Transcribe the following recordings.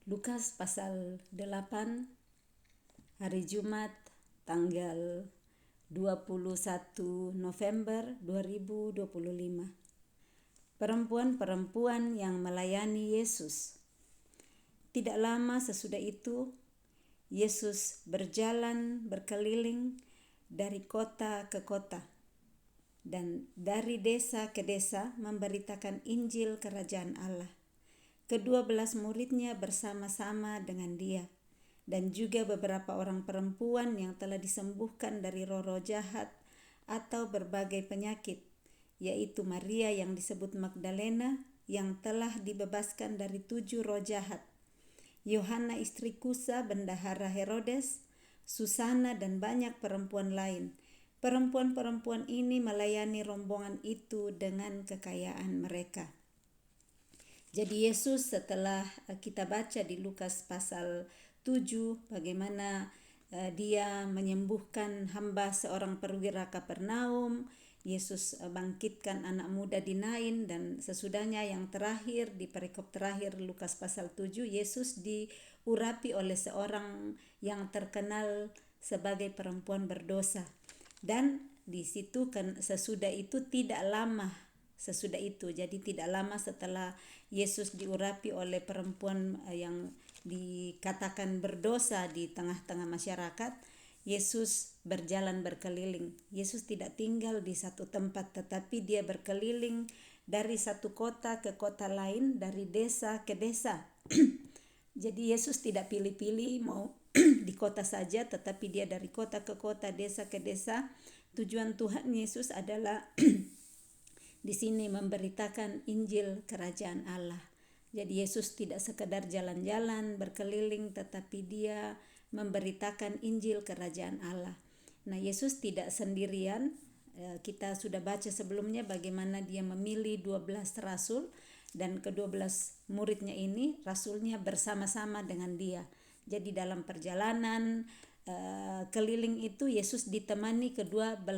Lukas pasal 8 hari Jumat tanggal 21 November 2025. Perempuan-perempuan yang melayani Yesus. Tidak lama sesudah itu, Yesus berjalan berkeliling dari kota ke kota dan dari desa ke desa memberitakan Injil Kerajaan Allah. Kedua-belas muridnya bersama-sama dengan dia, dan juga beberapa orang perempuan yang telah disembuhkan dari roh-roh jahat atau berbagai penyakit, yaitu Maria yang disebut Magdalena yang telah dibebaskan dari 7 roh jahat, Yohana istri Kusa bendahara Herodes, Susana dan banyak perempuan lain. Perempuan-perempuan ini melayani rombongan itu dengan kekayaan mereka. Jadi Yesus setelah kita baca di Lukas pasal 7 bagaimana dia menyembuhkan hamba seorang perwira Kapernaum, Yesus bangkitkan anak muda di Nain, dan sesudahnya yang terakhir di perikop terakhir Lukas pasal 7 Yesus diurapi oleh seorang yang terkenal sebagai perempuan berdosa. Dan di situ kan sesudah itu tidak lama sesudah itu, jadi tidak lama setelah Yesus diurapi oleh perempuan yang dikatakan berdosa di tengah-tengah masyarakat, Yesus berjalan berkeliling. Yesus tidak tinggal di satu tempat, tetapi dia berkeliling dari satu kota ke kota lain, dari desa ke desa. Jadi Yesus tidak pilih-pilih mau di kota saja, tetapi dia dari kota ke kota, desa ke desa. Tujuan Tuhan Yesus adalah di sini memberitakan Injil Kerajaan Allah. Jadi Yesus tidak sekedar jalan-jalan berkeliling, tetapi dia memberitakan Injil Kerajaan Allah. Nah, Yesus tidak sendirian. Kita sudah baca sebelumnya bagaimana dia memilih 12 rasul, dan ke-12 muridnya ini rasulnya bersama-sama dengan dia. Jadi dalam perjalanan keliling itu Yesus ditemani ke-12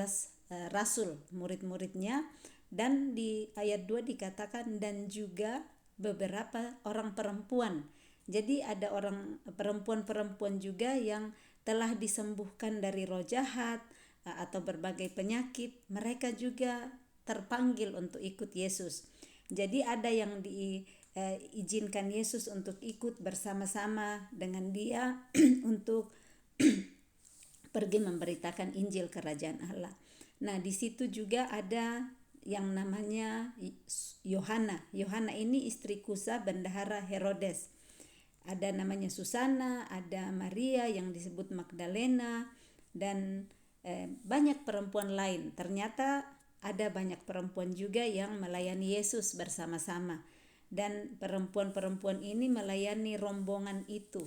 rasul murid-muridnya. Dan di ayat 2 dikatakan dan juga beberapa orang perempuan. Jadi ada orang perempuan-perempuan juga yang telah disembuhkan dari roh jahat atau berbagai penyakit. Mereka juga terpanggil untuk ikut Yesus. Jadi ada yang diizinkan Yesus untuk ikut bersama-sama dengan dia untuk pergi memberitakan Injil Kerajaan Allah. Nah, di situ juga ada yang namanya Yohana. Yohana ini istri Kusa bendahara Herodes. Ada namanya Susana, ada Maria yang disebut Magdalena, dan banyak perempuan lain. Ternyata ada banyak perempuan juga yang melayani Yesus bersama-sama. Dan perempuan-perempuan ini melayani rombongan itu.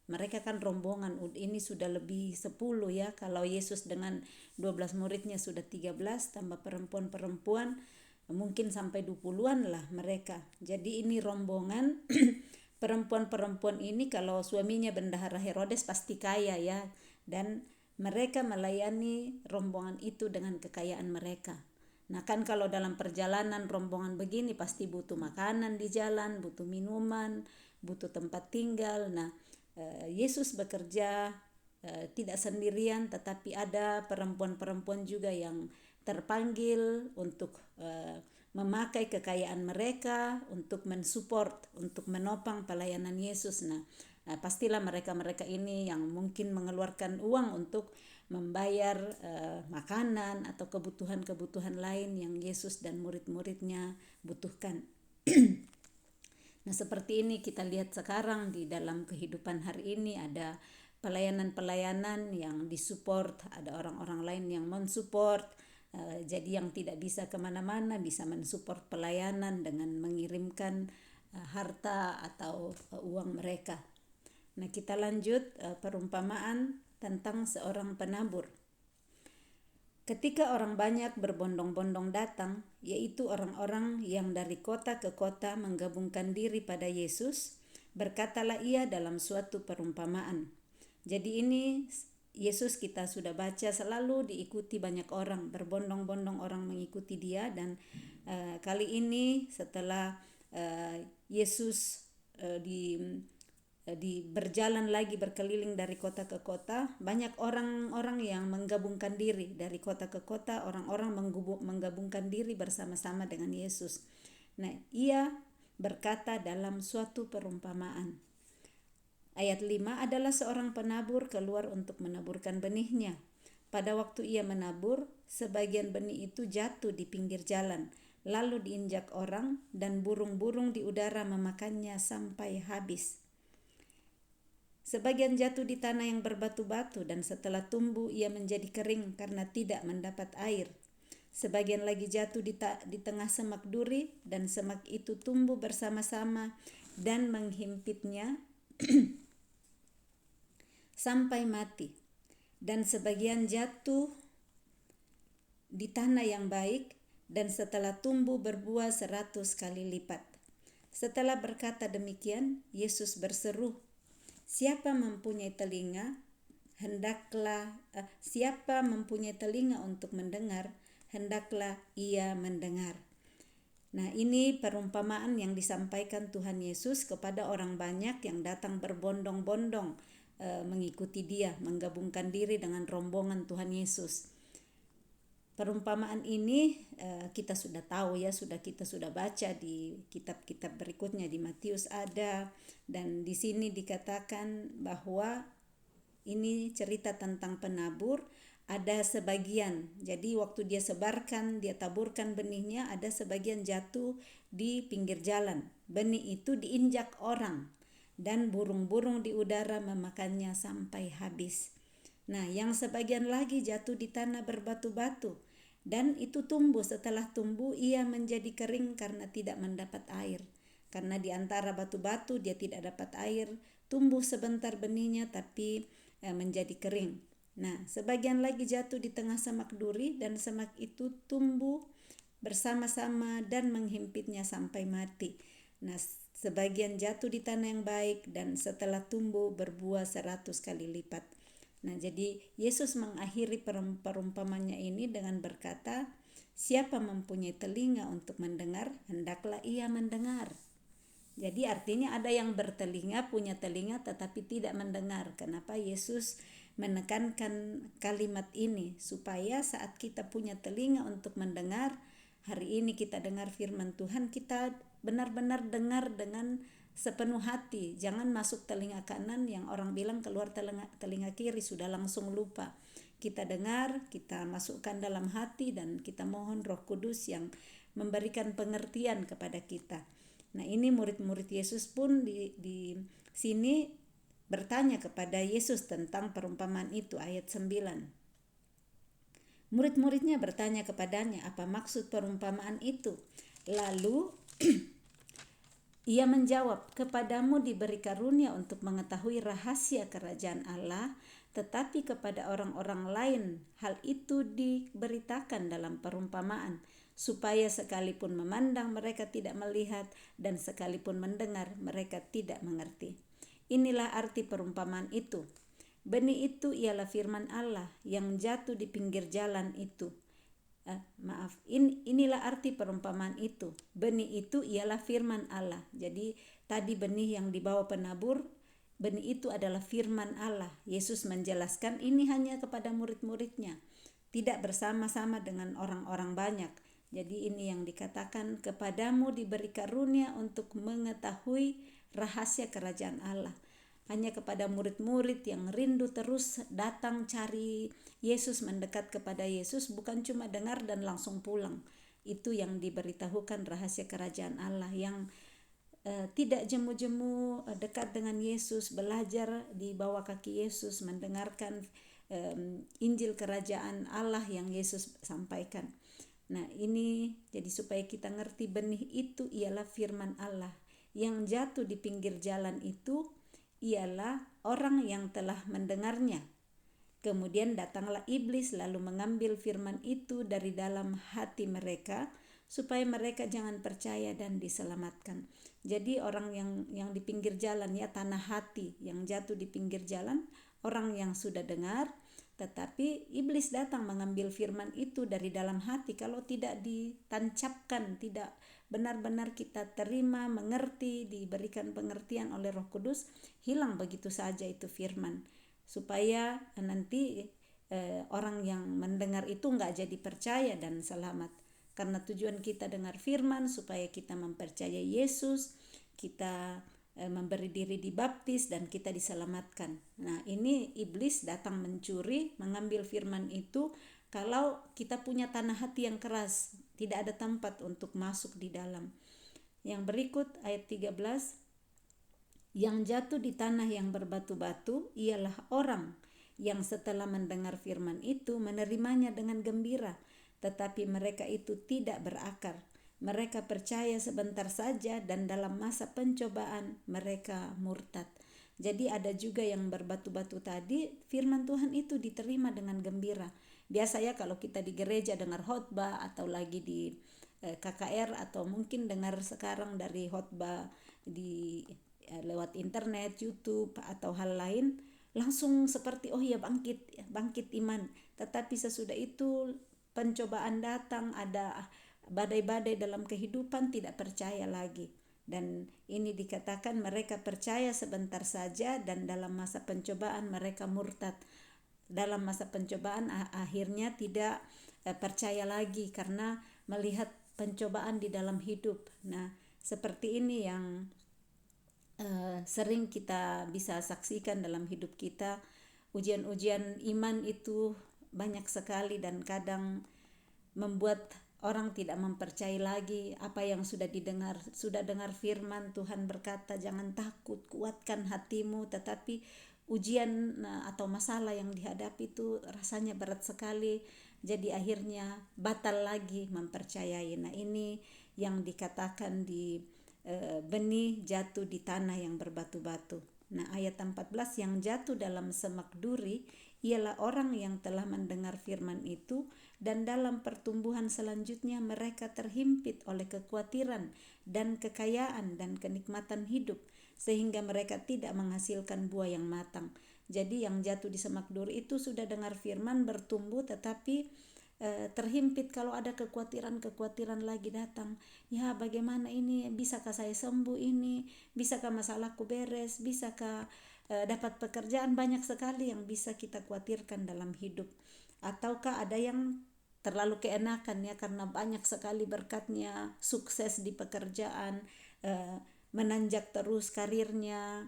Mereka kan rombongan, ini sudah lebih 10 ya. Kalau Yesus dengan 12 muridnya sudah 13, tambah perempuan-perempuan mungkin sampai 20-an lah mereka. Jadi ini rombongan perempuan-perempuan ini, kalau suaminya bendahara Herodes pasti kaya ya. Dan mereka melayani rombongan itu dengan kekayaan mereka. Nah kan kalau dalam perjalanan rombongan begini pasti butuh makanan di jalan, butuh minuman, butuh tempat tinggal. Nah, Yesus bekerja tidak sendirian, tetapi ada perempuan-perempuan juga yang terpanggil untuk memakai kekayaan mereka untuk mensupport, untuk menopang pelayanan Yesus. Nah, pastilah mereka-mereka ini yang mungkin mengeluarkan uang untuk membayar makanan atau kebutuhan-kebutuhan lain yang Yesus dan murid-muridnya butuhkan. Nah, seperti ini kita lihat sekarang di dalam kehidupan hari ini, ada pelayanan-pelayanan yang disupport, ada orang-orang lain yang mensupport. Jadi yang tidak bisa kemana-mana bisa mensupport pelayanan dengan mengirimkan harta atau uang mereka. Nah, kita lanjut perumpamaan tentang seorang penabur. Ketika orang banyak berbondong-bondong datang, yaitu orang-orang yang dari kota ke kota menggabungkan diri pada Yesus, berkatalah ia dalam suatu perumpamaan. Jadi ini Yesus kita sudah baca selalu diikuti banyak orang, berbondong-bondong orang mengikuti dia. Dan kali ini setelah Yesus berjalan lagi berkeliling dari kota ke kota, banyak orang-orang yang menggabungkan diri dari kota ke kota, orang-orang menggabungkan diri bersama-sama dengan Yesus. Nah, ia berkata dalam suatu perumpamaan. Ayat 5 adalah seorang penabur keluar untuk menaburkan benihnya. Pada waktu ia menabur, sebagian benih itu jatuh di pinggir jalan, lalu diinjak orang dan burung-burung di udara memakannya sampai habis. Sebagian jatuh di tanah yang berbatu-batu dan setelah tumbuh ia menjadi kering karena tidak mendapat air. Sebagian lagi jatuh di tengah semak duri dan semak itu tumbuh bersama-sama dan menghimpitnya sampai mati. Dan sebagian jatuh di tanah yang baik dan setelah tumbuh berbuah 100 kali lipat. Setelah berkata demikian, Yesus berseru, siapa mempunyai telinga untuk mendengar, hendaklah ia mendengar. Nah, ini perumpamaan yang disampaikan Tuhan Yesus kepada orang banyak yang datang berbondong-bondong mengikuti dia, menggabungkan diri dengan rombongan Tuhan Yesus. Perumpamaan ini kita sudah tahu ya, kita sudah baca di kitab-kitab berikutnya, di Matius ada, dan di sini dikatakan bahwa ini cerita tentang penabur. Ada sebagian, jadi waktu dia taburkan benihnya, ada sebagian jatuh di pinggir jalan. Benih itu diinjak orang dan burung-burung di udara memakannya sampai habis. Nah, yang sebagian lagi jatuh di tanah berbatu-batu dan itu tumbuh. Setelah tumbuh ia menjadi kering karena tidak mendapat air. Karena di antara batu-batu dia tidak dapat air, tumbuh sebentar benihnya tapi menjadi kering. Nah, sebagian lagi jatuh di tengah semak duri dan semak itu tumbuh bersama-sama dan menghimpitnya sampai mati. Nah, sebagian jatuh di tanah yang baik dan setelah tumbuh berbuah 100 kali lipat. Nah, jadi Yesus mengakhiri perumpamannya ini dengan berkata, siapa mempunyai telinga untuk mendengar, hendaklah ia mendengar. Jadi artinya ada yang bertelinga, punya telinga tetapi tidak mendengar. Kenapa Yesus menekankan kalimat ini? Supaya saat kita punya telinga untuk mendengar, hari ini kita dengar firman Tuhan, kita benar-benar dengar dengan sepenuh hati. Jangan masuk telinga kanan yang orang bilang keluar telinga kiri, sudah langsung lupa. Kita dengar, kita masukkan dalam hati dan kita mohon Roh Kudus yang memberikan pengertian kepada kita. Nah, ini murid-murid Yesus pun di sini bertanya kepada Yesus tentang perumpamaan itu, ayat 9. Murid-muridnya bertanya kepadanya, apa maksud perumpamaan itu? Lalu ia menjawab, kepadamu diberi karunia untuk mengetahui rahasia kerajaan Allah, tetapi kepada orang-orang lain hal itu diberitakan dalam perumpamaan, supaya sekalipun memandang mereka tidak melihat dan sekalipun mendengar mereka tidak mengerti. Inilah arti perumpamaan itu. Benih itu ialah firman Allah yang jatuh di pinggir jalan itu. Inilah arti perumpamaan itu. Benih itu ialah firman Allah. Jadi tadi benih yang dibawa penabur, benih itu adalah firman Allah. Yesus menjelaskan ini hanya kepada murid-muridnya, tidak bersama-sama dengan orang-orang banyak. Jadi ini yang dikatakan, kepadamu diberi karunia untuk mengetahui rahasia kerajaan Allah. Hanya kepada murid-murid yang rindu terus datang cari Yesus, mendekat kepada Yesus, bukan cuma dengar dan langsung pulang. Itu yang diberitahukan rahasia kerajaan Allah, yang tidak jemu-jemu dekat dengan Yesus, belajar di bawah kaki Yesus, mendengarkan Injil kerajaan Allah yang Yesus sampaikan. Nah, ini jadi supaya kita ngerti benih itu ialah firman Allah. Yang jatuh di pinggir jalan itu ialah orang yang telah mendengarnya. Kemudian datanglah iblis lalu mengambil firman itu dari dalam hati mereka, supaya mereka jangan percaya dan diselamatkan. Jadi orang yang di pinggir jalan, ya, tanah hati yang jatuh di pinggir jalan, orang yang sudah dengar, tetapi iblis datang mengambil firman itu dari dalam hati. Kalau tidak ditancapkan, tidak benar-benar kita terima, mengerti, diberikan pengertian oleh Roh Kudus, hilang begitu saja itu firman, supaya nanti orang yang mendengar itu nggak jadi percaya dan selamat. Karena tujuan kita dengar firman supaya kita mempercayai Yesus, kita memberi diri dibaptis, dan kita diselamatkan. Nah, ini iblis datang mencuri, mengambil firman itu. Kalau kita punya tanah hati yang keras, tidak ada tempat untuk masuk di dalam. Yang berikut ayat 13, yang jatuh di tanah yang berbatu-batu ialah orang yang setelah mendengar firman itu menerimanya dengan gembira, tetapi mereka itu tidak berakar. Mereka percaya sebentar saja dan dalam masa pencobaan mereka murtad. Jadi ada juga yang berbatu-batu tadi, firman Tuhan itu diterima dengan gembira. Biasanya kalau kita di gereja dengar khotbah atau lagi di KKR, atau mungkin dengar sekarang dari khotbah di lewat internet, YouTube atau hal lain, langsung seperti oh ya bangkit iman. Tetapi sesudah itu pencobaan datang, ada badai-badai dalam kehidupan, tidak percaya lagi. Dan ini dikatakan mereka percaya sebentar saja dan dalam masa pencobaan mereka murtad. Dalam masa pencobaan akhirnya tidak percaya lagi karena melihat pencobaan di dalam hidup. Nah, seperti ini yang sering kita bisa saksikan dalam hidup kita. Ujian-ujian iman itu banyak sekali dan kadang membuat orang tidak mempercayai lagi apa yang sudah didengar. Sudah dengar firman Tuhan berkata jangan takut, kuatkan hatimu, tetapi ujian atau masalah yang dihadapi itu rasanya berat sekali, jadi akhirnya batal lagi mempercayai. Nah, ini yang dikatakan di benih jatuh di tanah yang berbatu-batu. Nah, ayat 14, yang jatuh dalam semak duri ialah orang yang telah mendengar firman itu dan dalam pertumbuhan selanjutnya mereka terhimpit oleh kekhawatiran dan kekayaan dan kenikmatan hidup sehingga mereka tidak menghasilkan buah yang matang. Jadi yang jatuh di semak duri itu sudah dengar firman, bertumbuh, tetapi terhimpit kalau ada kekhawatiran lagi datang. Ya, bagaimana ini? Bisakah saya sembuh ini? Bisakah masalahku beres? Bisakah dapat pekerjaan? Banyak sekali yang bisa kita khawatirkan dalam hidup. Ataukah ada yang terlalu keenakan ya, karena banyak sekali berkatnya, sukses di pekerjaan, menanjak terus karirnya,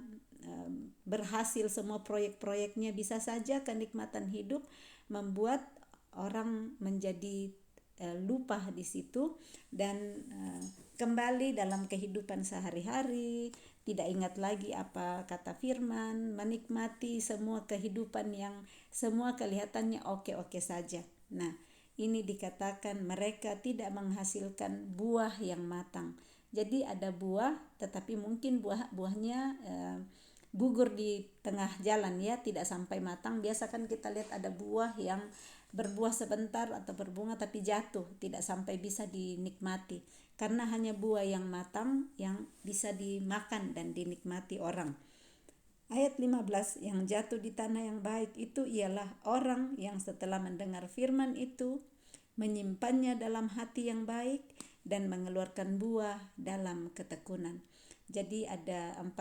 berhasil semua proyek-proyeknya. Bisa saja kenikmatan hidup membuat orang menjadi lupa di situ dan kembali dalam kehidupan sehari-hari, tidak ingat lagi apa kata firman, menikmati semua kehidupan yang semua kelihatannya oke-oke saja. Nah, ini dikatakan mereka tidak menghasilkan buah yang matang. Jadi ada buah, tetapi mungkin buahnya gugur di tengah jalan ya, tidak sampai matang. Biasa kan kita lihat ada buah yang berbuah sebentar atau berbunga tapi jatuh, tidak sampai bisa dinikmati, karena hanya buah yang matang yang bisa dimakan dan dinikmati orang. Ayat 15, yang jatuh di tanah yang baik itu ialah orang yang setelah mendengar firman itu menyimpannya dalam hati yang baik dan mengeluarkan buah dalam ketekunan. Jadi ada 4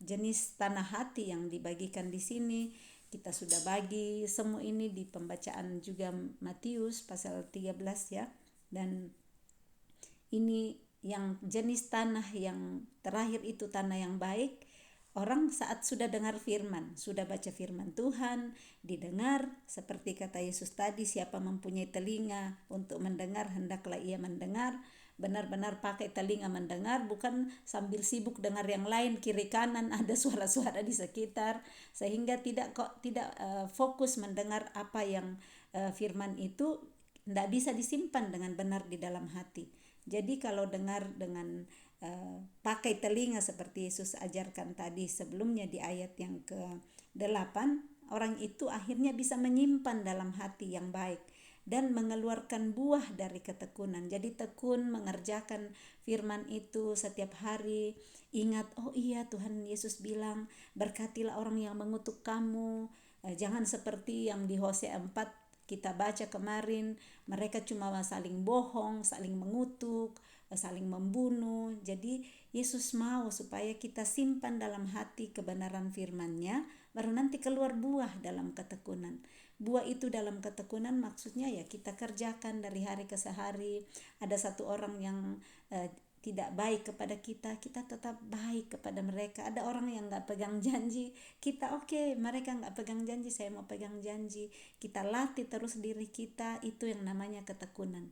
jenis tanah hati yang dibagikan di sini. Kita sudah bagi semua ini di pembacaan juga Matius pasal 13 ya. Dan ini yang jenis tanah yang terakhir itu tanah yang baik. Orang saat sudah dengar firman, sudah baca firman Tuhan, didengar, seperti kata Yesus tadi, siapa mempunyai telinga untuk mendengar, hendaklah ia mendengar. Benar-benar pakai telinga mendengar, bukan sambil sibuk dengar yang lain, kiri kanan ada suara-suara di sekitar, sehingga tidak fokus mendengar apa yang firman itu, tidak bisa disimpan dengan benar di dalam hati. Jadi kalau dengar dengan pakai telinga seperti Yesus ajarkan tadi sebelumnya di ayat yang ke-8, orang itu akhirnya bisa menyimpan dalam hati yang baik dan mengeluarkan buah dari ketekunan. Jadi tekun mengerjakan firman itu setiap hari. Ingat, oh iya Tuhan Yesus bilang, berkatilah orang yang mengutuk kamu. Jangan seperti yang di Hosea 4 kita baca kemarin, mereka cuma saling bohong, saling mengutuk, saling membunuh. Jadi Yesus mau supaya kita simpan dalam hati kebenaran firman-Nya, baru nanti keluar buah dalam ketekunan. Buah itu dalam ketekunan maksudnya ya kita kerjakan dari hari ke hari. Ada satu orang yang tidak baik kepada kita, kita tetap baik kepada mereka. Ada orang yang gak pegang janji, kita oke, mereka gak pegang janji, saya mau pegang janji. Kita latih terus diri kita, itu yang namanya ketekunan.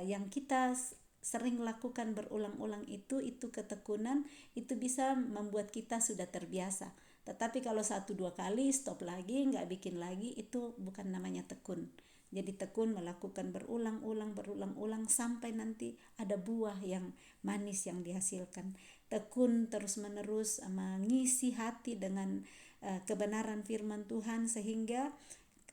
Yang kita sering lakukan berulang-ulang itu ketekunan, itu bisa membuat kita sudah terbiasa. Tetapi kalau 1-2 kali stop lagi, gak bikin lagi, itu bukan namanya tekun. Jadi tekun melakukan berulang-ulang sampai nanti ada buah yang manis yang dihasilkan. Tekun terus-menerus mengisi hati dengan kebenaran firman Tuhan, sehingga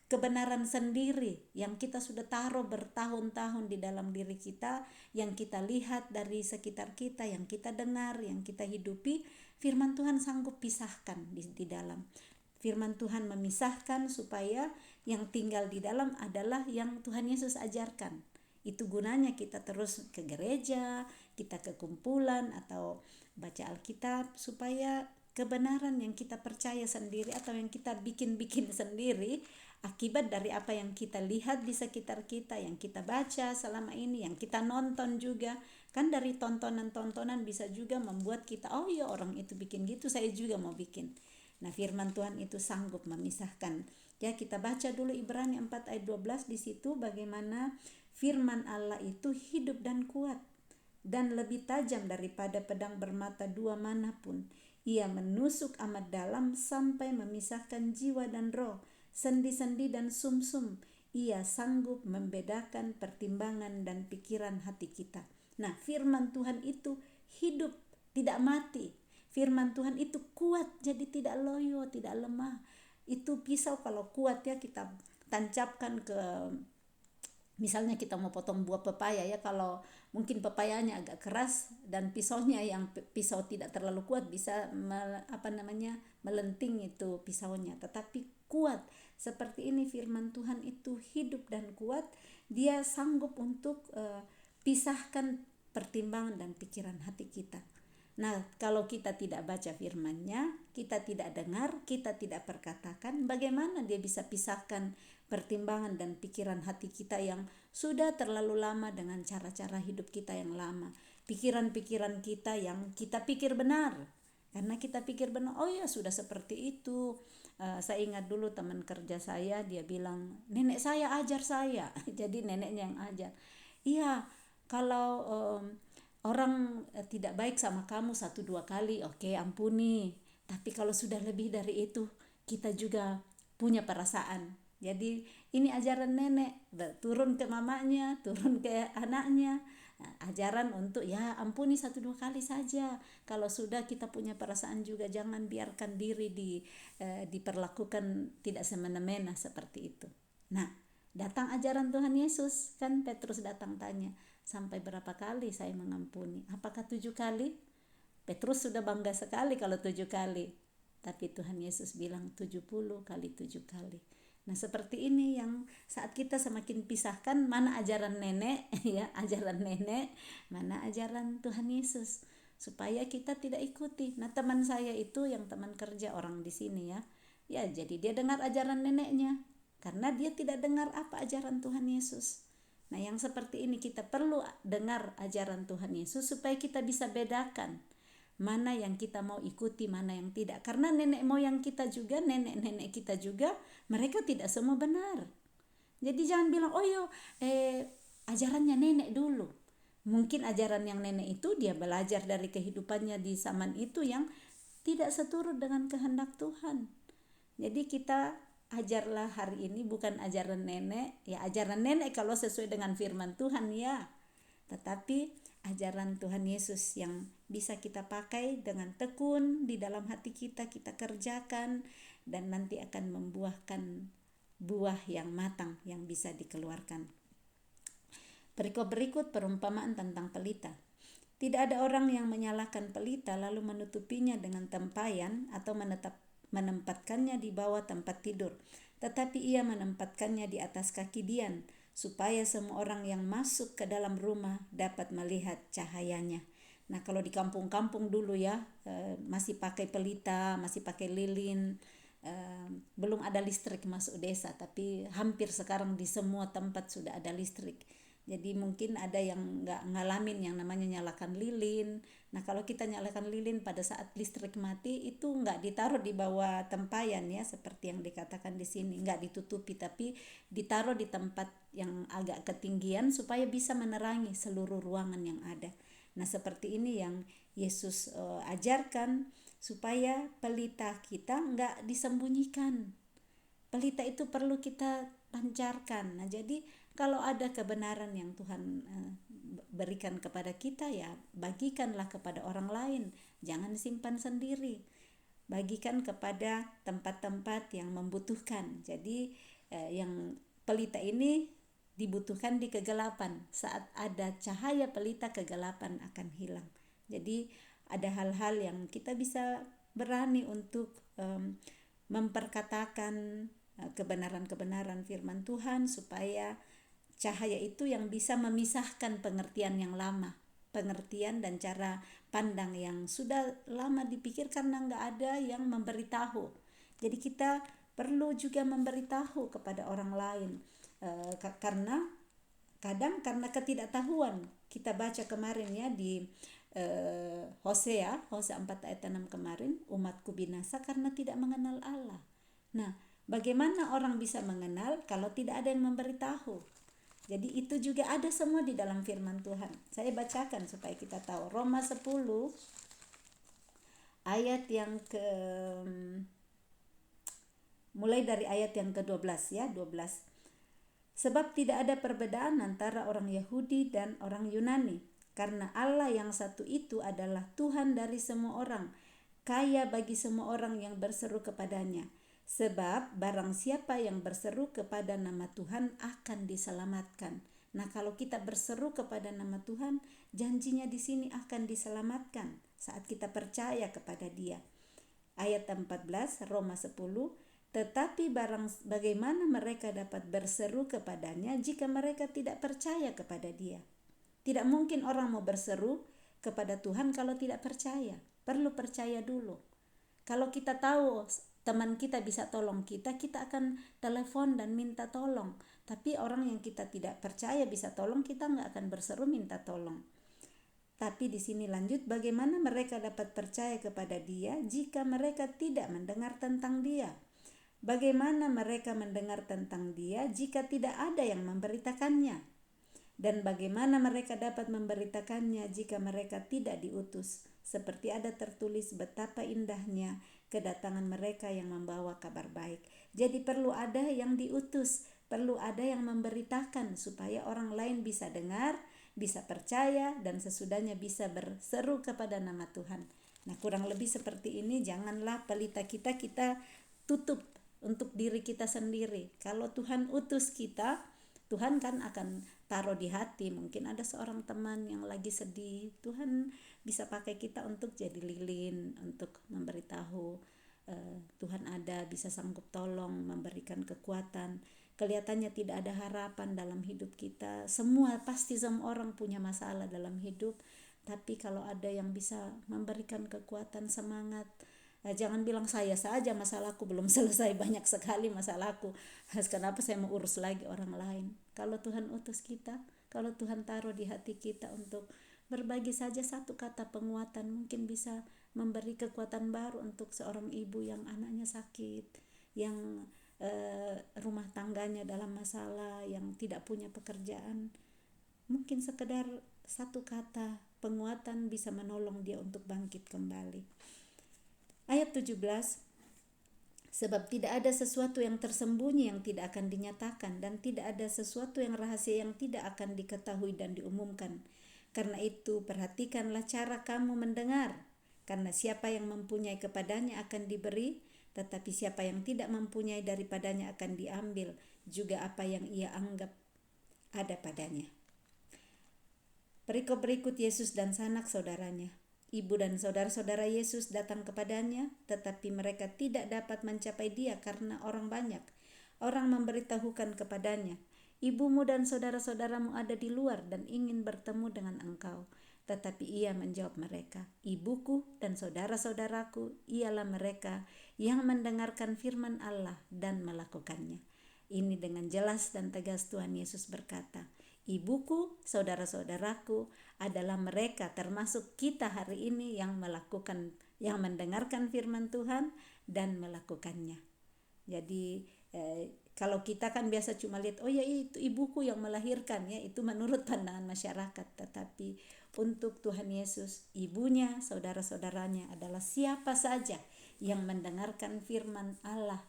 kebenaran sendiri yang kita sudah taruh bertahun-tahun di dalam diri kita, yang kita lihat dari sekitar kita, yang kita dengar, yang kita hidupi, firman Tuhan sanggup pisahkan di dalam. Firman Tuhan memisahkan supaya yang tinggal di dalam adalah yang Tuhan Yesus ajarkan. Itu gunanya kita terus ke gereja, kita ke kumpulan atau baca Alkitab, supaya kebenaran yang kita percaya sendiri atau yang kita bikin-bikin sendiri akibat dari apa yang kita lihat di sekitar kita, yang kita baca selama ini, yang kita nonton juga. Kan dari tontonan-tontonan bisa juga membuat kita, oh ya orang itu bikin gitu, saya juga mau bikin. Nah, firman Tuhan itu sanggup memisahkan. Ya, kita baca dulu Ibrani 4 ayat 12, di situ bagaimana firman Allah itu hidup dan kuat dan lebih tajam daripada pedang bermata dua manapun. Ia menusuk amat dalam sampai memisahkan jiwa dan roh, sendi-sendi dan sumsum. Ia sanggup membedakan pertimbangan dan pikiran hati kita. Nah, firman Tuhan itu hidup, tidak mati. Firman Tuhan itu kuat, jadi tidak loyo, tidak lemah. Itu pisau kalau kuat ya kita tancapkan ke, misalnya kita mau potong buah pepaya ya, kalau mungkin pepayanya agak keras dan pisaunya yang pisau tidak terlalu kuat bisa melenting itu pisaunya, tetapi kuat. Seperti ini firman Tuhan itu hidup dan kuat, dia sanggup untuk pisahkan pertimbangan dan pikiran hati kita. Nah, kalau kita tidak baca firman-Nya, kita tidak dengar, kita tidak perkatakan, bagaimana dia bisa pisahkan pertimbangan dan pikiran hati kita yang sudah terlalu lama dengan cara-cara hidup kita yang lama. Pikiran-pikiran kita yang kita pikir benar. Karena kita pikir benar, oh ya sudah seperti itu. Saya ingat dulu teman kerja saya, dia bilang, nenek saya ajar saya. Jadi neneknya yang ajar. Iya, kalau orang tidak baik sama kamu 1-2 kali, oke, ampuni. Tapi kalau sudah lebih dari itu, kita juga punya perasaan. Jadi ini ajaran nenek, turun ke mamanya, turun ke anaknya. Ajaran untuk ya ampuni 1-2 kali saja. Kalau sudah kita punya perasaan juga, jangan biarkan diri diperlakukan tidak semena-mena seperti itu. Nah, datang ajaran Tuhan Yesus, kan Petrus datang tanya, sampai berapa kali saya mengampuni? Apakah 7 kali? Petrus sudah bangga sekali kalau 7 kali. Tapi Tuhan Yesus bilang 70 kali 7 kali. Nah, seperti ini yang saat kita semakin pisahkan mana ajaran nenek ya, ajaran nenek, mana ajaran Tuhan Yesus, supaya kita tidak ikuti. Nah, teman saya itu yang teman kerja orang di sini ya. Ya, jadi dia dengar ajaran neneknya karena dia tidak dengar apa ajaran Tuhan Yesus. Nah, yang seperti ini kita perlu dengar ajaran Tuhan Yesus supaya kita bisa bedakan mana yang kita mau ikuti, mana yang tidak. Karena nenek moyang kita juga, nenek-nenek kita juga, mereka tidak semua benar. Jadi jangan bilang, oh yo, ajarannya nenek dulu. Mungkin ajaran yang nenek itu dia belajar dari kehidupannya di zaman itu yang tidak seturut dengan kehendak Tuhan. Jadi kita ajarlah hari ini bukan ajaran nenek, ya ajaran nenek kalau sesuai dengan firman Tuhan ya. Tetapi ajaran Tuhan Yesus yang bisa kita pakai dengan tekun di dalam hati kita, kita kerjakan dan nanti akan membuahkan buah yang matang yang bisa dikeluarkan. Perikop berikut perumpamaan tentang pelita. Tidak ada orang yang menyalakan pelita lalu menutupinya dengan tempayan atau menempatkannya di bawah tempat tidur, tetapi ia menempatkannya di atas kaki dian supaya semua orang yang masuk ke dalam rumah dapat melihat cahayanya. Nah, kalau di kampung-kampung dulu ya, masih pakai pelita, masih pakai lilin, belum ada listrik masuk desa, tapi hampir sekarang di semua tempat sudah ada listrik. Jadi mungkin ada yang nggak ngalamin yang namanya nyalakan lilin. Nah, kalau kita nyalakan lilin pada saat listrik mati, itu nggak ditaruh di bawah tempayan ya, seperti yang dikatakan di sini, nggak ditutupi, tapi ditaruh di tempat yang agak ketinggian supaya bisa menerangi seluruh ruangan yang ada. Nah, seperti ini yang Yesus ajarkan, supaya pelita kita nggak disembunyikan. Pelita itu perlu kita pancarkan. Nah, jadi kalau ada kebenaran yang Tuhan berikan kepada kita, ya bagikanlah kepada orang lain, jangan simpan sendiri. Bagikan kepada tempat-tempat yang membutuhkan. Jadi yang pelita ini dibutuhkan di kegelapan. Saat ada cahaya pelita, kegelapan akan hilang. Jadi ada hal-hal yang kita bisa berani untuk memperkatakan kebenaran-kebenaran firman Tuhan, supaya cahaya itu yang bisa memisahkan pengertian yang lama, pengertian dan cara pandang yang sudah lama dipikir karena nggak ada yang memberitahu. Jadi kita perlu juga memberitahu kepada orang lain, karena kadang karena ketidaktahuan. Kita baca kemarin ya di Hosea 4 ayat 6 kemarin, umatku binasa karena tidak mengenal Allah. Nah, bagaimana orang bisa mengenal kalau tidak ada yang memberitahu? Jadi itu juga ada semua di dalam firman Tuhan. Saya bacakan supaya kita tahu. Roma 10 ayat yang mulai dari ayat yang ke-12 ya, 12. Sebab tidak ada perbedaan antara orang Yahudi dan orang Yunani, karena Allah yang satu itu adalah Tuhan dari semua orang, kaya bagi semua orang yang berseru kepadanya. Sebab barang siapa yang berseru kepada nama Tuhan akan diselamatkan. Nah, kalau kita berseru kepada nama Tuhan, janjinya di sini akan diselamatkan saat kita percaya kepada Dia. Ayat 14 Roma 10, tetapi bagaimana mereka dapat berseru kepadanya jika mereka tidak percaya kepada Dia? Tidak mungkin orang mau berseru kepada Tuhan kalau tidak percaya. Perlu percaya dulu. Kalau kita tahu teman kita bisa tolong kita, kita akan telepon dan minta tolong. Tapi orang yang kita tidak percaya bisa tolong, kita nggak akan berseru minta tolong. Tapi di sini lanjut, bagaimana mereka dapat percaya kepada Dia jika mereka tidak mendengar tentang Dia? Bagaimana mereka mendengar tentang Dia jika tidak ada yang memberitakannya? Dan bagaimana mereka dapat memberitakannya jika mereka tidak diutus? Seperti ada tertulis, betapa indahnya kedatangan mereka yang membawa kabar baik. Jadi perlu ada yang diutus, perlu ada yang memberitakan supaya orang lain bisa dengar, bisa percaya, dan sesudahnya bisa berseru kepada nama Tuhan. Nah, kurang lebih seperti ini. Janganlah pelita kita tutup untuk diri kita sendiri. Kalau Tuhan utus kita, Tuhan kan akan taruh di hati. Mungkin ada seorang teman yang lagi sedih, Tuhan bisa pakai kita untuk jadi lilin, untuk memberitahu Tuhan ada, bisa sanggup tolong, memberikan kekuatan. Kelihatannya tidak ada harapan dalam hidup kita. Pasti semua orang punya masalah dalam hidup, tapi kalau ada yang bisa memberikan kekuatan, semangat, jangan bilang saya saja masalahku belum selesai, banyak sekali masalahku. Kenapa saya mau urus lagi orang lain? Kalau Tuhan utus kita, kalau Tuhan taruh di hati kita untuk berbagi saja satu kata penguatan, mungkin bisa memberi kekuatan baru untuk seorang ibu yang anaknya sakit, yang rumah tangganya dalam masalah, yang tidak punya pekerjaan. Mungkin sekedar satu kata penguatan bisa menolong dia untuk bangkit kembali. Ayat 17, sebab tidak ada sesuatu yang tersembunyi yang tidak akan dinyatakan, dan tidak ada sesuatu yang rahasia yang tidak akan diketahui dan diumumkan. Karena itu perhatikanlah cara kamu mendengar, karena siapa yang mempunyai kepadanya akan diberi, tetapi siapa yang tidak mempunyai daripadanya akan diambil juga apa yang ia anggap ada padanya. Perikop berikut, Yesus dan sanak saudaranya. Ibu dan saudara-saudara Yesus datang kepadanya, tetapi mereka tidak dapat mencapai Dia karena orang banyak. Orang memberitahukan kepadanya, ibumu dan saudara-saudaramu ada di luar dan ingin bertemu dengan engkau. Tetapi ia menjawab mereka, ibuku dan saudara-saudaraku ialah mereka yang mendengarkan firman Allah dan melakukannya. Ini dengan jelas dan tegas Tuhan Yesus berkata, ibuku, saudara-saudaraku adalah mereka, termasuk kita hari ini yang mendengarkan firman Tuhan dan melakukannya. Jadi kalau kita kan biasa cuma lihat, oh ya itu ibuku yang melahirkan, ya itu menurut pandangan masyarakat. Tetapi untuk Tuhan Yesus, ibunya, saudara-saudaranya adalah siapa saja yang mendengarkan firman Allah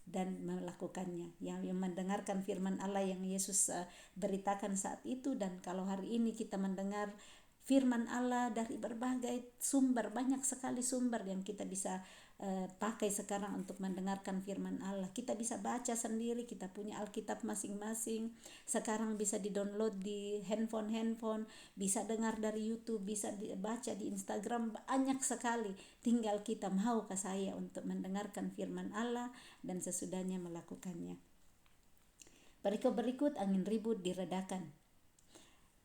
dan melakukannya, yang mendengarkan firman Allah yang Yesus beritakan saat itu. Dan kalau hari ini kita mendengar firman Allah dari berbagai sumber, banyak sekali sumber yang kita bisa pakai sekarang untuk mendengarkan firman Allah. Kita bisa baca sendiri, kita punya Alkitab masing-masing. Sekarang bisa di-download di handphone, bisa dengar dari YouTube, bisa baca di Instagram, banyak sekali. Tinggal kita maukah saya untuk mendengarkan firman Allah dan sesudahnya melakukannya. Berikut angin ribut diredakan.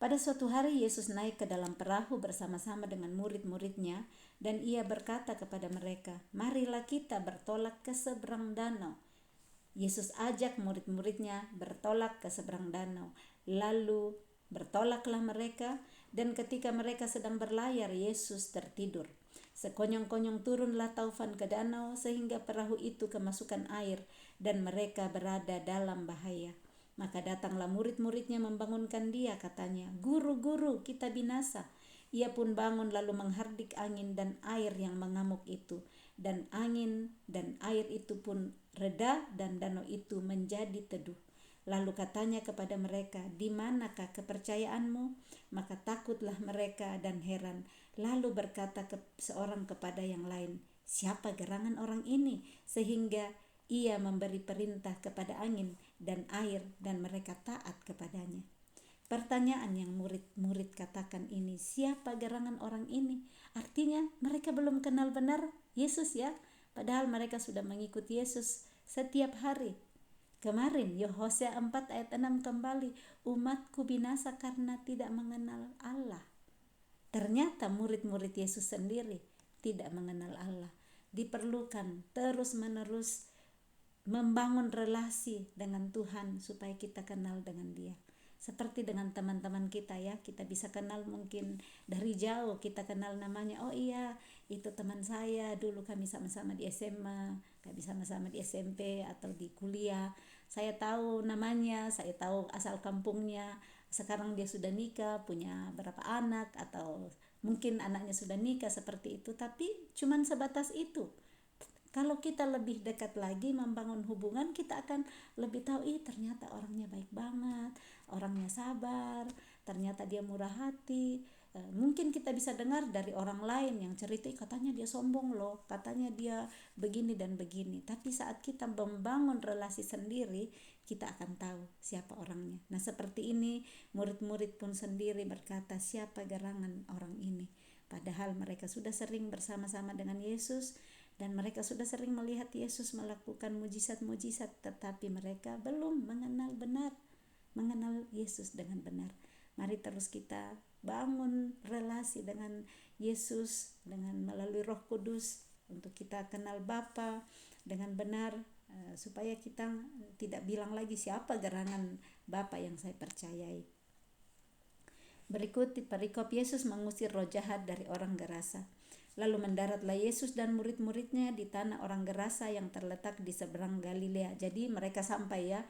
Pada suatu hari Yesus naik ke dalam perahu bersama-sama dengan murid-muridnya dan ia berkata kepada mereka, marilah kita bertolak ke seberang danau. Yesus ajak murid-muridnya bertolak ke seberang danau. Lalu bertolaklah mereka dan ketika mereka sedang berlayar Yesus tertidur. Sekonyong-konyong turunlah taufan ke danau sehingga perahu itu kemasukan air dan mereka berada dalam bahaya. Maka datanglah murid-muridnya membangunkan dia, katanya, Guru, Guru, kita binasa. Ia pun bangun lalu menghardik angin dan air yang mengamuk itu. Dan angin dan air itu pun reda dan danau itu menjadi teduh. Lalu katanya kepada mereka, di manakah kepercayaanmu? Maka takutlah mereka dan heran. Lalu berkata seorang kepada yang lain, siapa gerangan orang ini? Sehingga ia memberi perintah kepada angin dan air dan mereka taat kepadanya. Pertanyaan yang murid-murid katakan ini, siapa gerangan orang ini? Artinya mereka belum kenal benar Yesus ya, padahal mereka sudah mengikuti Yesus setiap hari. Kemarin Hosea 4 ayat 6 kembali, umatku binasa karena tidak mengenal Allah. Ternyata murid-murid Yesus sendiri tidak mengenal Allah. Diperlukan terus-menerus membangun relasi dengan Tuhan supaya kita kenal dengan Dia. Seperti dengan teman-teman kita ya, kita bisa kenal mungkin dari jauh, kita kenal namanya, oh iya itu teman saya, dulu kami sama-sama di SMA, kami sama-sama di SMP atau di kuliah. Saya tahu namanya, saya tahu asal kampungnya, sekarang dia sudah nikah, punya berapa anak, atau mungkin anaknya sudah nikah, seperti itu. Tapi cuman sebatas itu. Kalau kita lebih dekat lagi membangun hubungan, kita akan lebih tahu, ternyata orangnya baik banget, orangnya sabar, ternyata dia murah hati. Mungkin kita bisa dengar dari orang lain yang cerita, katanya dia sombong loh, katanya dia begini dan begini. Tapi saat kita membangun relasi sendiri, kita akan tahu siapa orangnya. Nah seperti ini murid-murid pun sendiri berkata, siapa gerangan orang ini? Padahal mereka sudah sering bersama-sama dengan Yesus dan mereka sudah sering melihat Yesus melakukan mujizat-mujizat, tetapi mereka belum mengenal Yesus dengan benar. Mari terus kita bangun relasi dengan Yesus dengan melalui Roh Kudus untuk kita kenal Bapa dengan benar, supaya kita tidak bilang lagi siapa gerangan Bapa yang saya percayai. Berikut perikop Yesus mengusir roh jahat dari orang Gerasa. Lalu mendaratlah Yesus dan murid-muridnya di tanah orang Gerasa yang terletak di seberang Galilea. Jadi mereka sampai ya,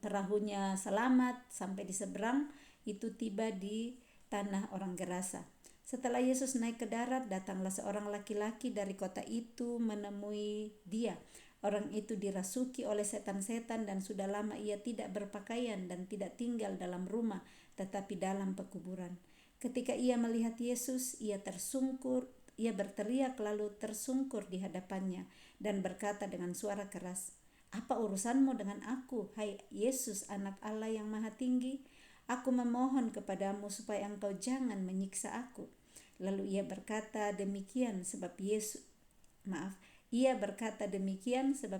perahunya selamat sampai di seberang, itu tiba di tanah orang Gerasa. Setelah Yesus naik ke darat, datanglah seorang laki-laki dari kota itu menemui dia. Orang itu dirasuki oleh setan-setan dan sudah lama ia tidak berpakaian dan tidak tinggal dalam rumah, tetapi dalam pekuburan. Ketika ia melihat Yesus, ia berteriak lalu tersungkur di hadapannya dan berkata dengan suara keras, apa urusanmu dengan aku, hai Yesus, anak Allah yang maha tinggi? Aku memohon kepadamu supaya engkau jangan menyiksa aku. Lalu ia berkata demikian sebab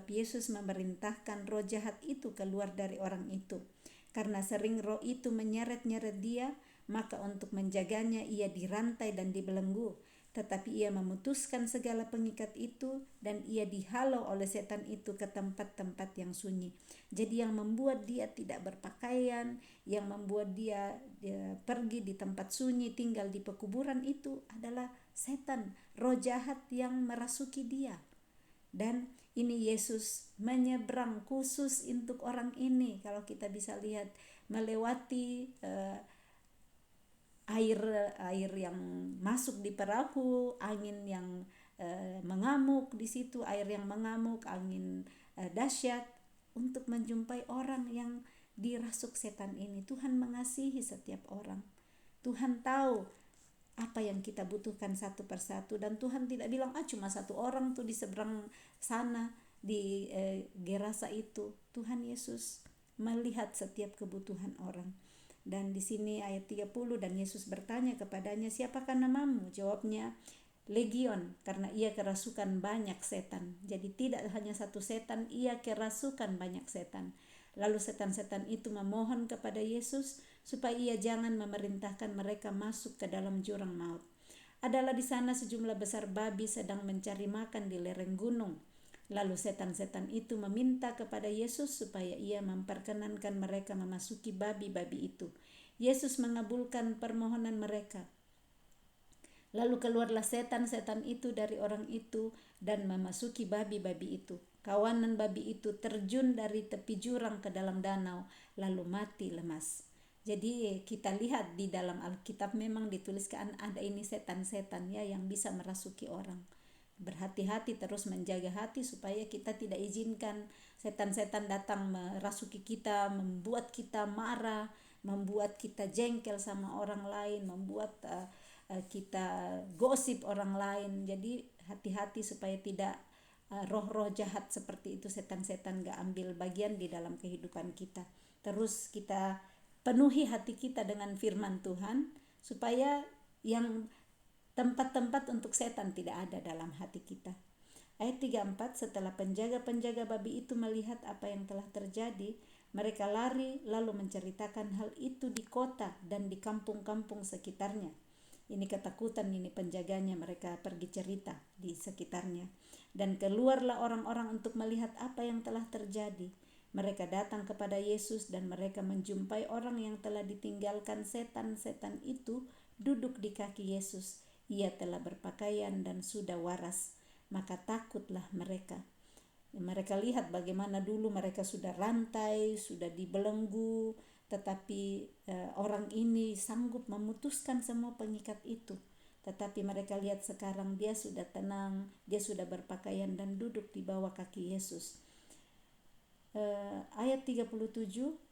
Yesus memerintahkan roh jahat itu keluar dari orang itu. Karena sering roh itu menyeret-nyeret dia, maka untuk menjaganya ia dirantai dan dibelenggu. Tetapi ia memutuskan segala pengikat itu dan ia dihalau oleh setan itu ke tempat-tempat yang sunyi. Jadi yang membuat dia tidak berpakaian, yang membuat dia pergi di tempat sunyi, tinggal di pekuburan itu adalah setan, roh jahat yang merasuki dia. Dan ini Yesus menyeberang khusus untuk orang ini. Kalau kita bisa lihat, melewati air yang masuk di perahu, angin yang mengamuk di situ, air yang mengamuk, angin dahsyat, untuk menjumpai orang yang dirasuk setan ini. Tuhan mengasihi setiap orang. Tuhan tahu apa yang kita butuhkan satu persatu, dan Tuhan tidak bilang cuma satu orang tuh di seberang sana di Gerasa itu. Tuhan Yesus melihat setiap kebutuhan orang. Dan di sini ayat 30, dan Yesus bertanya kepadanya, siapakah namamu? Jawabnya, Legion, karena ia kerasukan banyak setan. Jadi tidak hanya satu setan, ia kerasukan banyak setan. Lalu setan-setan itu memohon kepada Yesus supaya ia jangan memerintahkan mereka masuk ke dalam jurang maut. Adalah di sana sejumlah besar babi sedang mencari makan di lereng gunung. Lalu setan-setan itu meminta kepada Yesus supaya ia memperkenankan mereka memasuki babi-babi itu. Yesus mengabulkan permohonan mereka. Lalu keluarlah setan-setan itu dari orang itu dan memasuki babi-babi itu. Kawanan babi itu terjun dari tepi jurang ke dalam danau, lalu mati lemas. Jadi kita lihat di dalam Alkitab memang dituliskan ada ini setan-setan ya yang bisa merasuki orang. Berhati-hati, terus menjaga hati supaya kita tidak izinkan setan-setan datang merasuki kita, membuat kita marah, membuat kita jengkel sama orang lain, membuat kita gosip orang lain. Jadi hati-hati supaya tidak roh-roh jahat seperti itu, setan-setan gak ambil bagian di dalam kehidupan kita. Terus kita penuhi hati kita dengan firman Tuhan supaya yang tempat-tempat untuk setan tidak ada dalam hati kita. Ayat 34, setelah penjaga-penjaga babi itu melihat apa yang telah terjadi, mereka lari lalu menceritakan hal itu di kota dan di kampung-kampung sekitarnya. Ini ketakutan ini penjaganya, mereka pergi cerita di sekitarnya. Dan keluarlah orang-orang untuk melihat apa yang telah terjadi. Mereka datang kepada Yesus dan mereka menjumpai orang yang telah ditinggalkan setan-setan itu duduk di kaki Yesus. Ia telah berpakaian dan sudah waras. Maka takutlah mereka. Mereka lihat bagaimana dulu mereka sudah rantai, sudah dibelenggu, tetapi orang ini sanggup memutuskan semua pengikat itu. Tetapi mereka lihat sekarang dia sudah tenang, dia sudah berpakaian dan duduk di bawah kaki Yesus. Ayat 37,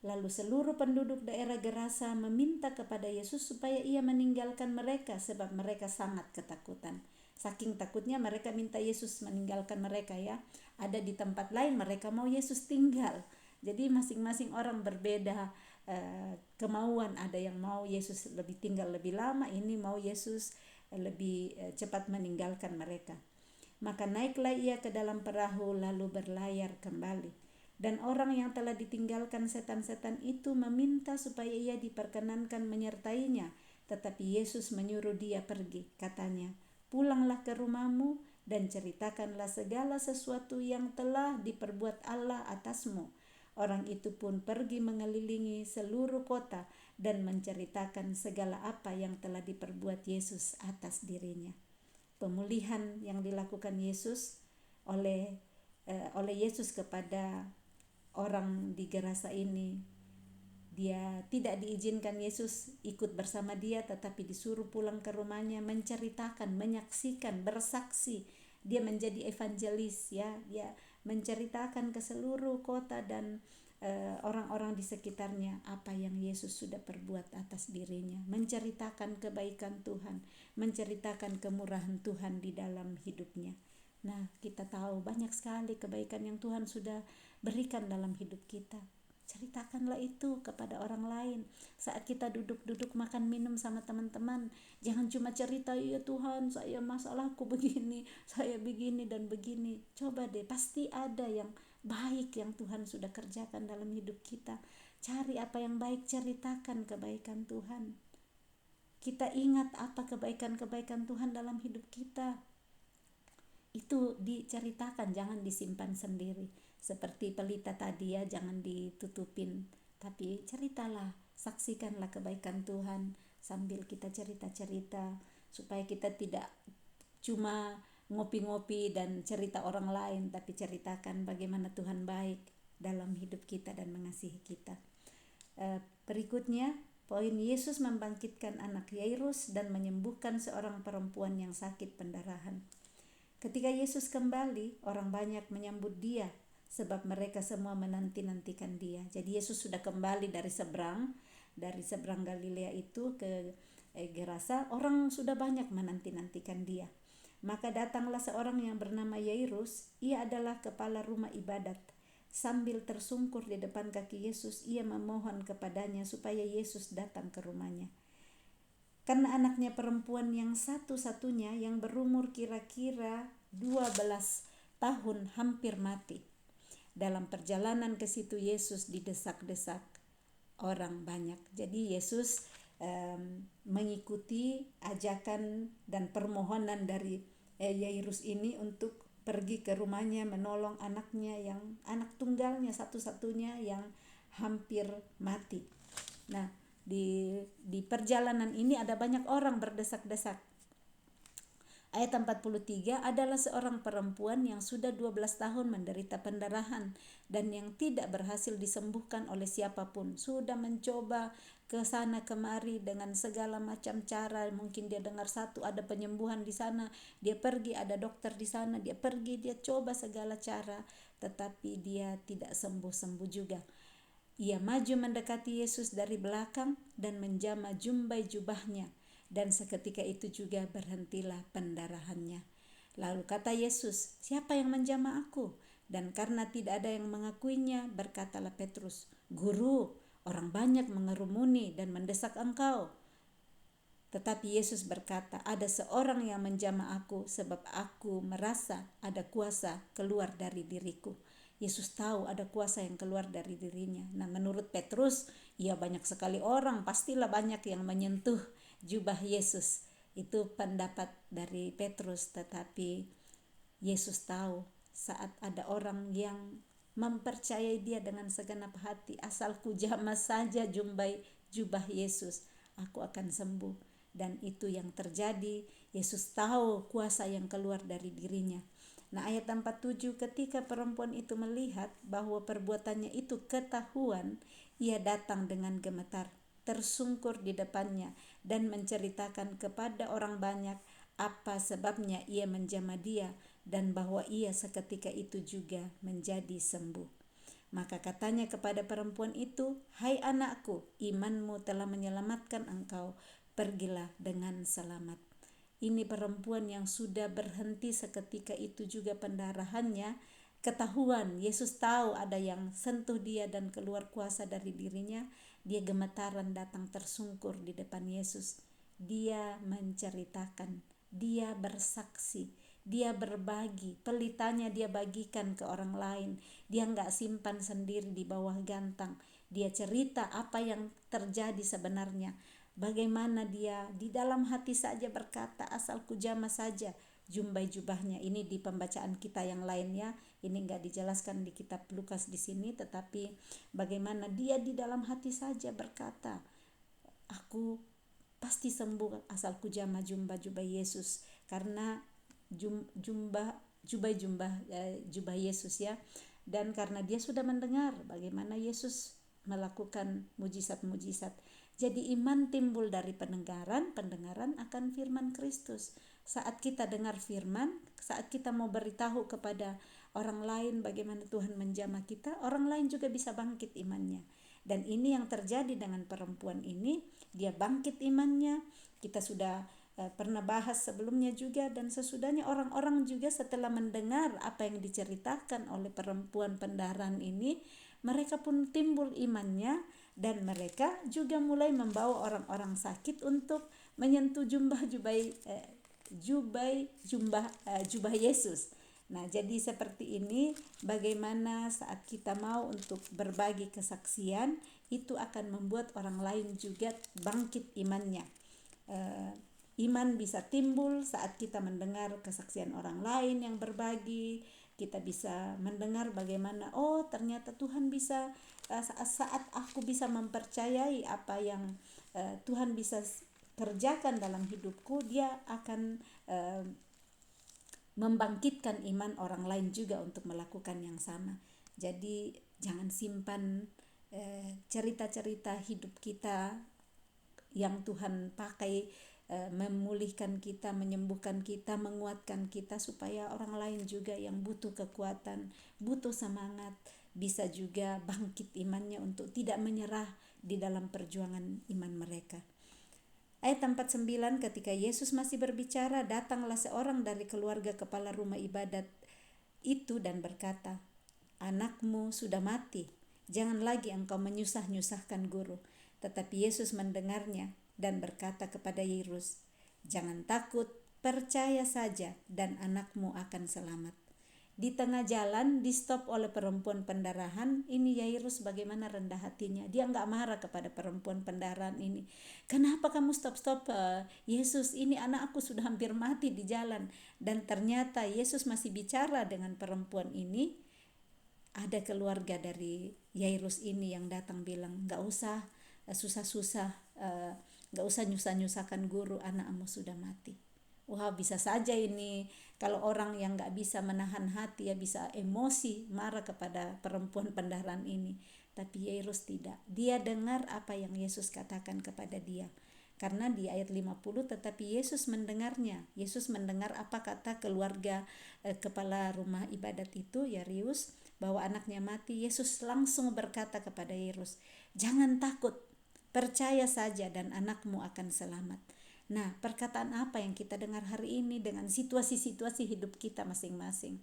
lalu seluruh penduduk daerah Gerasa meminta kepada Yesus supaya ia meninggalkan mereka sebab mereka sangat ketakutan. Saking takutnya mereka minta Yesus meninggalkan mereka ya. Ada di tempat lain mereka mau Yesus tinggal. Jadi masing-masing orang berbeda kemauan. Ada yang mau Yesus lebih tinggal lebih lama, ini mau Yesus lebih cepat meninggalkan mereka. Maka naiklah ia ke dalam perahu lalu berlayar kembali. Dan orang yang telah ditinggalkan setan-setan itu meminta supaya ia diperkenankan menyertainya. Tetapi Yesus menyuruh dia pergi. Katanya, pulanglah ke rumahmu dan ceritakanlah segala sesuatu yang telah diperbuat Allah atasmu. Orang itu pun pergi mengelilingi seluruh kota dan menceritakan segala apa yang telah diperbuat Yesus atas dirinya. Pemulihan yang dilakukan Yesus oleh Yesus kepada orang di Gerasa ini, dia tidak diizinkan Yesus ikut bersama dia, tetapi disuruh pulang ke rumahnya menceritakan, menyaksikan, bersaksi. Dia menjadi evangelis ya, dia menceritakan ke seluruh kota dan orang-orang di sekitarnya apa yang Yesus sudah perbuat atas dirinya, menceritakan kebaikan Tuhan, menceritakan kemurahan Tuhan di dalam hidupnya. Nah, kita tahu banyak sekali kebaikan yang Tuhan sudah berikan dalam hidup kita. ceritakanlah itu kepada orang lain. Saat kita duduk-duduk makan minum sama teman-teman, jangan cuma cerita, ya Tuhan saya masalahku begini, saya begini dan begini. Coba deh, pasti ada yang baik yang Tuhan sudah kerjakan dalam hidup kita. Cari apa yang baik, ceritakan kebaikan Tuhan. Kita ingat apa kebaikan-kebaikan Tuhan dalam hidup kita. Itu diceritakan, jangan disimpan sendiri. Seperti pelita tadi ya, jangan ditutupin, tapi ceritalah, saksikanlah kebaikan Tuhan sambil kita cerita-cerita, supaya kita tidak cuma ngopi-ngopi dan cerita orang lain, tapi ceritakan bagaimana Tuhan baik dalam hidup kita dan mengasihi kita. Berikutnya, poin Yesus membangkitkan anak Yairus dan menyembuhkan seorang perempuan yang sakit pendarahan. Ketika Yesus kembali, orang banyak menyambut dia sebab mereka semua menanti-nantikan dia. Jadi Yesus sudah kembali dari seberang Galilea itu ke Gerasa, orang sudah banyak menanti-nantikan dia. Maka datanglah seorang yang bernama Yairus, ia adalah kepala rumah ibadat. Sambil tersungkur di depan kaki Yesus, ia memohon kepadanya supaya Yesus datang ke rumahnya. Karena anaknya perempuan yang satu-satunya yang berumur kira-kira 12 tahun hampir mati. Dalam perjalanan ke situ Yesus didesak-desak orang banyak. Jadi Yesus mengikuti ajakan dan permohonan dari Yairus ini untuk pergi ke rumahnya menolong anaknya, yang anak tunggalnya satu-satunya yang hampir mati. Nah, di perjalanan ini ada banyak orang berdesak-desak. Ayat 43, adalah seorang perempuan yang sudah 12 tahun menderita pendarahan dan yang tidak berhasil disembuhkan oleh siapapun. Sudah mencoba ke sana kemari dengan segala macam cara. Mungkin dia dengar satu ada penyembuhan di sana, dia pergi, ada dokter di sana, dia pergi, dia coba segala cara, tetapi dia tidak sembuh-sembuh juga. Ia maju mendekati Yesus dari belakang dan menjamah jumbai jubahnya, dan seketika itu juga berhentilah pendarahannya. Lalu kata Yesus, siapa yang menjamah aku? Dan karena tidak ada yang mengakuinya, berkatalah Petrus, Guru, orang banyak mengerumuni dan mendesak engkau. Tetapi Yesus berkata, ada seorang yang menjamah aku sebab aku merasa ada kuasa keluar dari diriku. Yesus tahu ada kuasa yang keluar dari dirinya. Nah, menurut Petrus, ya banyak sekali orang, pastilah banyak yang menyentuh jubah Yesus. Itu pendapat dari Petrus, tetapi Yesus tahu saat ada orang yang mempercayai dia dengan segenap hati, asal ku jamah saja jubah Yesus, aku akan sembuh. Dan itu yang terjadi. Yesus tahu kuasa yang keluar dari dirinya. Nah, ayat 47, ketika perempuan itu melihat bahwa perbuatannya itu ketahuan, ia datang dengan gemetar, tersungkur di depannya dan menceritakan kepada orang banyak apa sebabnya ia menjamah dia dan bahwa ia seketika itu juga menjadi sembuh. Maka katanya kepada perempuan itu, hai anakku, imanmu telah menyelamatkan engkau, pergilah dengan selamat. Ini perempuan yang sudah berhenti seketika itu juga pendarahannya, ketahuan, Yesus tahu ada yang sentuh dia dan keluar kuasa dari dirinya, dia gemetaran datang tersungkur di depan Yesus. Dia menceritakan, dia bersaksi, dia berbagi, pelitanya dia bagikan ke orang lain. Dia enggak simpan sendiri di bawah gantang. Dia cerita apa yang terjadi sebenarnya. Bagaimana dia di dalam hati saja berkata, asal ku jamah saja jumbai jubahnya. Ini di pembacaan kita yang lainnya, ini enggak dijelaskan di kitab Lukas di sini, tetapi bagaimana dia di dalam hati saja berkata, aku pasti sembuh asal ku jamah jubah Yesus, karena jubah Yesus ya. Dan karena dia sudah mendengar bagaimana Yesus melakukan mujizat-mujizat. Jadi iman timbul dari pendengaran akan firman Kristus. Saat kita dengar firman, saat kita mau beritahu kepada orang lain bagaimana Tuhan menjamah kita, orang lain juga bisa bangkit imannya. Dan ini yang terjadi dengan perempuan ini, dia bangkit imannya. Kita sudah pernah bahas sebelumnya juga, dan sesudahnya orang-orang juga setelah mendengar apa yang diceritakan oleh perempuan pendarahan ini, mereka pun timbul imannya, dan mereka juga mulai membawa orang-orang sakit untuk menyentuh jubah Yesus. Nah, jadi seperti ini bagaimana saat kita mau untuk berbagi kesaksian, itu akan membuat orang lain juga bangkit imannya. Iman bisa timbul saat kita mendengar kesaksian orang lain yang berbagi. Kita bisa mendengar bagaimana, oh ternyata Tuhan bisa, saat aku bisa mempercayai apa yang Tuhan bisa kerjakan dalam hidupku, dia akan membangkitkan iman orang lain juga untuk melakukan yang sama. Jadi jangan simpan cerita-cerita hidup kita yang Tuhan pakai memulihkan kita, menyembuhkan kita, menguatkan kita, supaya orang lain juga yang butuh kekuatan, butuh semangat, bisa juga bangkit imannya untuk tidak menyerah di dalam perjuangan iman mereka. Ayat 49, ketika Yesus masih berbicara, datanglah seorang dari keluarga kepala rumah ibadat itu dan berkata, "Anakmu sudah mati, jangan lagi engkau menyusah-nyusahkan guru." Tetapi Yesus mendengarnya dan berkata kepada Yairus, "Jangan takut, percaya saja dan anakmu akan selamat." Di tengah jalan di stop oleh perempuan pendarahan ini. Yairus bagaimana rendah hatinya, dia nggak marah kepada perempuan pendarahan ini. "Kenapa kamu stop Yesus, ini anak aku sudah hampir mati di jalan." Dan ternyata Yesus masih bicara dengan perempuan ini. Ada keluarga dari Yairus ini yang datang bilang, "Nggak usah susah-susah, nggak usah nyusah-nyusahkan guru, anakmu sudah mati." Wah, bisa saja ini kalau orang yang nggak bisa menahan hati, ya bisa emosi marah kepada perempuan pendarahan ini. Tapi Yairus tidak, dia dengar apa yang Yesus katakan kepada dia. Karena di ayat 50, tetapi Yesus mendengarnya. Yesus mendengar apa kata keluarga kepala rumah ibadat itu, Yairus, bahwa anaknya mati. Yesus langsung berkata kepada Yairus, "Jangan takut, percaya saja dan anakmu akan selamat." Nah, perkataan apa yang kita dengar hari ini dengan situasi-situasi hidup kita masing-masing?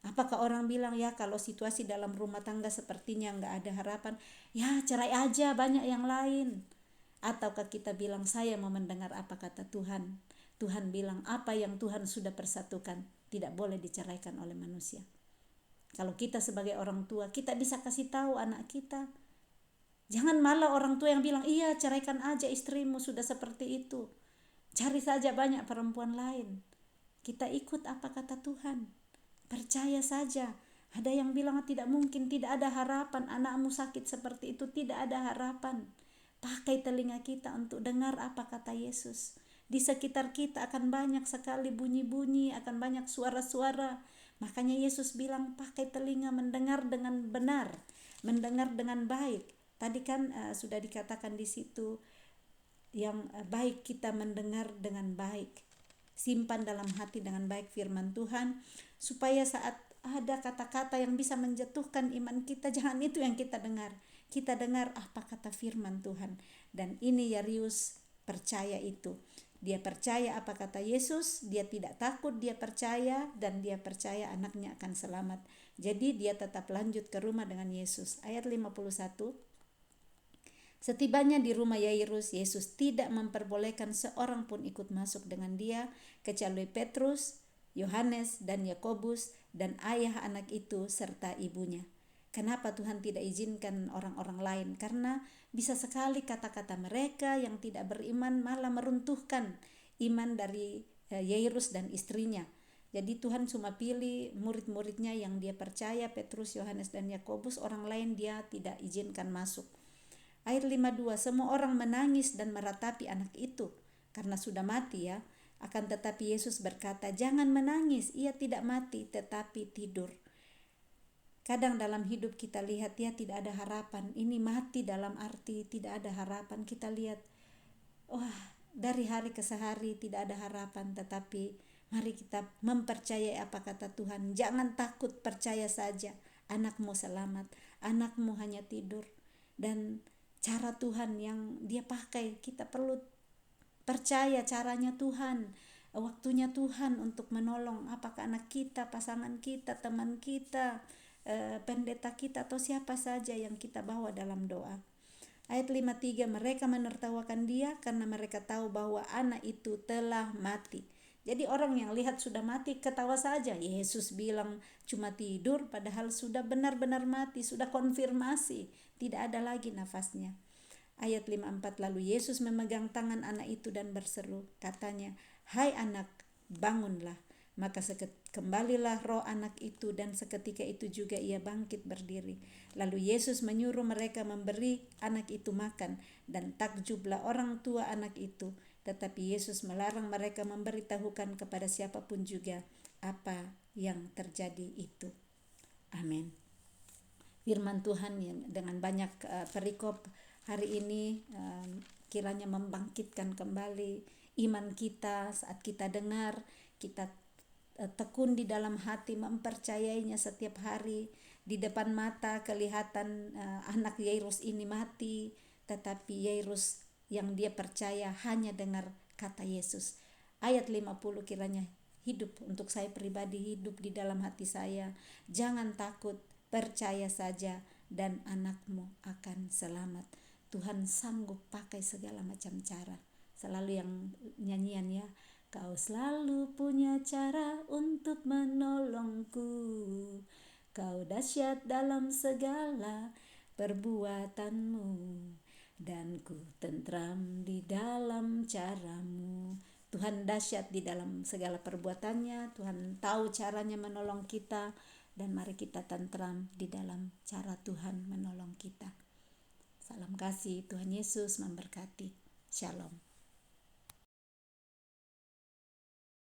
Apakah orang bilang, ya kalau situasi dalam rumah tangga sepertinya nggak ada harapan, ya cerai aja, banyak yang lain? Ataukah kita bilang, saya mau mendengar apa kata Tuhan? Tuhan bilang apa yang Tuhan sudah persatukan tidak boleh diceraikan oleh manusia. Kalau kita sebagai orang tua, kita bisa kasih tahu anak kita. Jangan malah orang tua yang bilang, "Iya, ceraikan aja istrimu, sudah seperti itu. Cari saja banyak perempuan lain." Kita ikut apa kata Tuhan. Percaya saja. Ada yang bilang tidak mungkin, tidak ada harapan, anakmu sakit seperti itu, tidak ada harapan. Pakai telinga kita untuk dengar apa kata Yesus. Di sekitar kita akan banyak sekali bunyi-bunyi, akan banyak suara-suara. Makanya Yesus bilang pakai telinga, mendengar dengan benar, mendengar dengan baik. Tadi kan sudah dikatakan di situ, yang baik kita mendengar dengan baik, simpan dalam hati dengan baik firman Tuhan, supaya saat ada kata-kata yang bisa menjatuhkan iman kita, jangan itu yang kita dengar. Kita dengar apa kata firman Tuhan. Dan ini Yairus percaya itu. Dia percaya apa kata Yesus, dia tidak takut, dia percaya, dan dia percaya anaknya akan selamat. Jadi dia tetap lanjut ke rumah dengan Yesus. Ayat 51. Setibanya di rumah Yairus, Yesus tidak memperbolehkan seorang pun ikut masuk dengan dia, kecuali Petrus, Yohanes, dan Yakobus, dan ayah anak itu serta ibunya. Kenapa Tuhan tidak izinkan orang-orang lain? Karena bisa sekali kata-kata mereka yang tidak beriman malah meruntuhkan iman dari Yairus dan istrinya. Jadi Tuhan cuma pilih murid-muridnya yang dia percaya, Petrus, Yohanes, dan Yakobus. Orang lain dia tidak izinkan masuk. Ayat 52, semua orang menangis dan meratapi anak itu karena sudah mati ya. Akan tetapi Yesus berkata, "Jangan menangis, ia tidak mati tetapi tidur." Kadang dalam hidup kita lihat ya tidak ada harapan. Ini mati dalam arti tidak ada harapan. Kita lihat, wah, dari hari ke hari tidak ada harapan. Tetapi mari kita mempercayai apa kata Tuhan. Jangan takut, percaya saja. Anakmu selamat, anakmu hanya tidur. Dan cara Tuhan yang dia pakai, kita perlu percaya caranya Tuhan, waktunya Tuhan untuk menolong apakah anak kita, pasangan kita, teman kita, pendeta kita atau siapa saja yang kita bawa dalam doa. Ayat 53, mereka menertawakan dia karena mereka tahu bahwa anak itu telah mati. Jadi orang yang lihat sudah mati ketawa saja. Yesus bilang cuma tidur, padahal sudah benar-benar mati, sudah konfirmasi, tidak ada lagi nafasnya. Ayat 54, lalu Yesus memegang tangan anak itu dan berseru, katanya, "Hai anak, bangunlah." Maka kembalilah roh anak itu dan seketika itu juga ia bangkit berdiri. Lalu Yesus menyuruh mereka memberi anak itu makan, dan takjublah orang tua anak itu. Tetapi Yesus melarang mereka memberitahukan kepada siapapun juga apa yang terjadi itu. Amin. Firman Tuhan yang dengan banyak perikop hari ini kiranya membangkitkan kembali iman kita saat kita dengar, kita tekun di dalam hati mempercayainya setiap hari. Di depan mata kelihatan anak Yairus ini mati, tetapi Yairus yang dia percaya hanya dengar kata Yesus. Ayat 50 kiranya hidup untuk saya pribadi, hidup di dalam hati saya. Jangan takut, percaya saja dan anakmu akan selamat. Tuhan sanggup pakai segala macam cara. Selalu yang nyanyian ya, kau selalu punya cara untuk menolongku, kau dahsyat dalam segala perbuatanmu, dan ku tentram di dalam caramu. Tuhan dahsyat di dalam segala perbuatannya. Tuhan tahu caranya menolong kita, dan mari kita tentram di dalam cara Tuhan menolong kita. Salam kasih, Tuhan Yesus memberkati. Shalom.